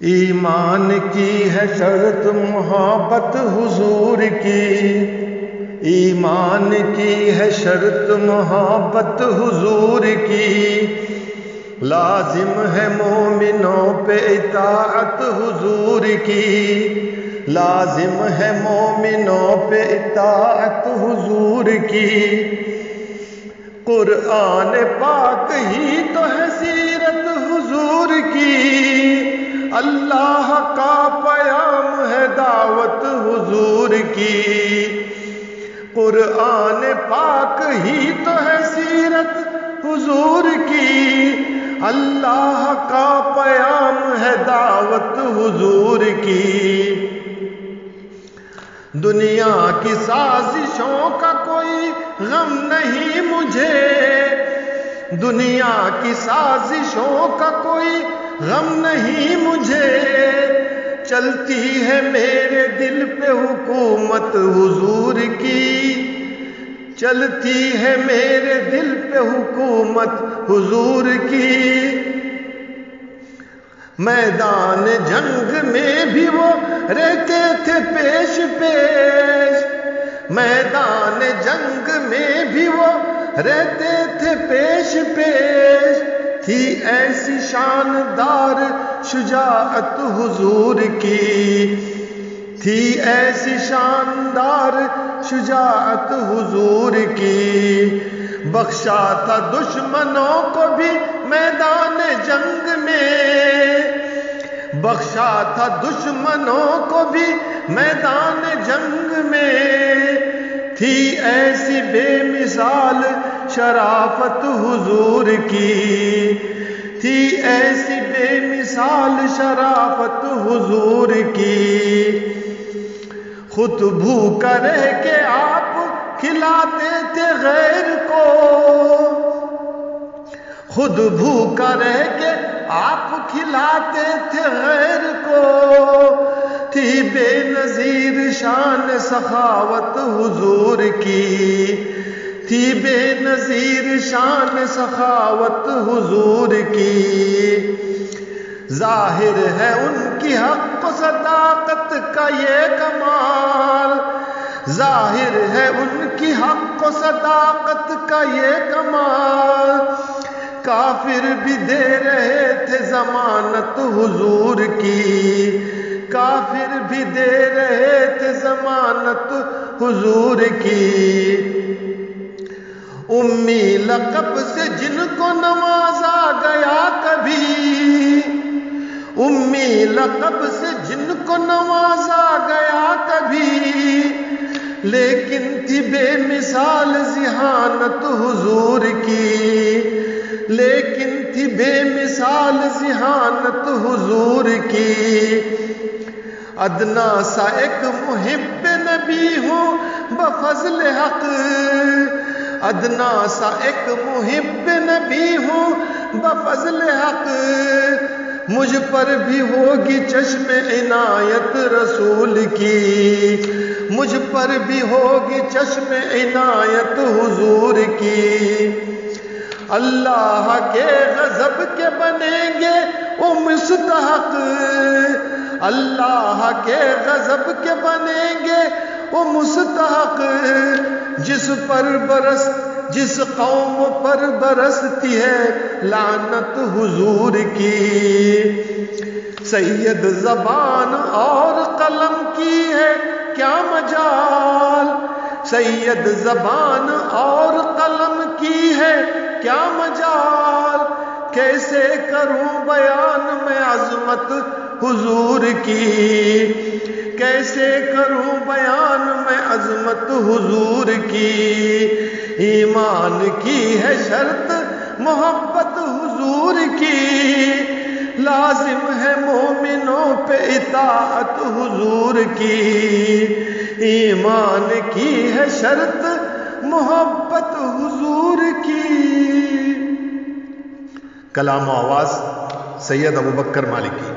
ایمان کی ہے شرط محبت حضور کی، ایمان کی ہے شرط محبت حضور کی، لازم ہے مومنوں پہ اطاعت حضور کی، لازم ہے مومنوں پہ اطاعت حضور کی۔ قرآن پاک ہی تو ہے سیرت حضور کی، اللہ کا پیام ہے دعوت حضور کی۔ قرآن پاک ہی تو ہے سیرت حضور کی، اللہ کا پیام ہے دعوت حضور کی۔ دنیا کی سازشوں کا کوئی غم نہیں مجھے، دنیا کی سازشوں کا کوئی غم نہیں مجھے، چلتی ہے میرے دل پہ حکومت حضور کی، چلتی ہے میرے دل پہ حکومت حضور کی۔ میدان جنگ میں بھی وہ رہتے تھے پیش پیش، میدان جنگ میں بھی وہ رہتے تھے پیش پیش، تھی ایسی شاندار شجاعت حضور کی، تھی ایسی شاندار شجاعت حضور کی۔ بخشا تھا دشمنوں کو بھی میدان جنگ میں، بخشا تھا دشمنوں کو بھی میدان جنگ میں، تھی ایسی بے مثال شرافت حضور کی، تھی ایسی بے مثال شرافت حضور کی۔ خود بھوکا رہ کے آپ کھلاتے تھے غیر کو، خود بھوکا رہ کے آپ کھلاتے تھے غیر کو، تھی بے نظیر شان سخاوت حضور کی، تھی بے نظیر شان سخاوت حضور کی۔ ظاہر ہے ان کی حق و صداقت کا یہ کمال، ظاہر ہے ان کی حق و صداقت کا یہ کمال، کافر بھی دے رہے تھے ضمانت حضور کی، کافر بھی دے رہے تھے ضمانت حضور کی۔ امی لقب سے جن کو نوازا گیا کبھی، امی لقب سے جن کو نوازا گیا کبھی، لیکن تھی بے مثال ذہانت حضور کی، لیکن تھی بے مثال ذہانت حضور کی۔ ادنا سا ایک محب نبی ہوں بفضل حق، ادنا سا ایک محب نبی ہوں بفضل حق، مجھ پر بھی ہوگی چشم عنایت رسول کی، مجھ پر بھی ہوگی چشم عنایت حضور کی۔ اللہ کے غضب کے بنیں گے وہ مستحق، اللہ کے غضب کے بنیں گے وہ مستحق، جس قوم پر برستی ہے لعنت حضور کی۔ سید زبان اور قلم کی ہے کیا مجال، سید زبان اور قلم کی ہے کیا مجال، کیسے کروں بیان میں عظمت حضور کی، کیسے کروں بیان میں عظمت حضور کی۔ ایمان کی ہے شرط محبت حضور کی، لازم ہے مومنوں پہ اطاعت حضور کی، ایمان کی ہے شرط محبت حضور کی۔ کلام و آواز سید ابوبکر مالکی۔